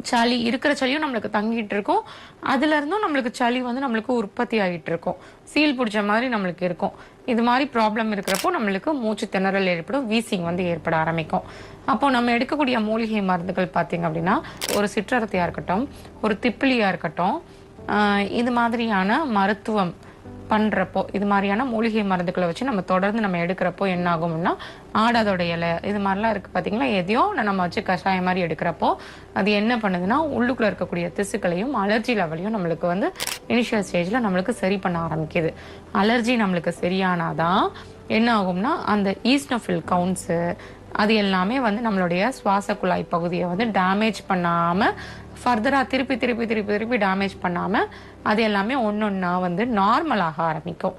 சளி இருக்கிற சளியும் நம்மளுக்கு தங்கிட்டு இருக்கும். அதுல இருந்தும் நம்மளுக்கு சளி வந்து நம்மளுக்கு உற்பத்தி ஆகிட்டு இருக்கும். சீல் பிடிச்ச மாதிரி நம்மளுக்கு இருக்கும். இது மாதிரி ப்ராப்ளம் இருக்கிறப்போ நம்மளுக்கு மூச்சு திணறல் ஏற்படும், வீசிங் வந்து ஏற்பட ஆரம்பிக்கும். அப்போ நம்ம எடுக்கக்கூடிய மூலிகை மருந்துகள் பார்த்தீங்க அப்படின்னா, ஒரு சிற்றரத்தையா இருக்கட்டும், ஒரு திப்பிலியா இருக்கட்டும், இது மாதிரியான மருத்துவம் பண்றப்போ, இது மாதிரியான மூலிகை மருந்துகளை வச்சு நம்ம தொடர்ந்து நம்ம எடுக்கிறப்போ என்ன ஆகும்னா, ஆடாதோட இலை இது மாதிரிலாம் இருக்கு பார்த்தீங்களா, எதையோ நம்ம வச்சு கஷாயம் மாதிரி எடுக்கிறப்போ அது என்ன பண்ணுதுன்னா, உள்ளுக்குள்ள இருக்கக்கூடிய திசுக்களையும் அலர்ஜி லெவலையும் நம்மளுக்கு வந்து இனிஷியல் ஸ்டேஜில் நம்மளுக்கு சரி பண்ண ஆரம்பிக்குது. அலர்ஜி நம்மளுக்கு சரியானாதான் என்ன ஆகும்னா, அந்த ஈஸ்னோஃபில் கவுண்ட்ஸு அது எல்லாமே வந்து நம்மளுடைய சுவாச குழாய் பகுதியை வந்து டேமேஜ் பண்ணாம ஃபர்தரா திருப்பி திருப்பி திருப்பி திருப்பி டேமேஜ் பண்ணாம அது எல்லாமே ஒன்னொன்னா வந்து நார்மல் ஆக ஆரம்பிக்கும்.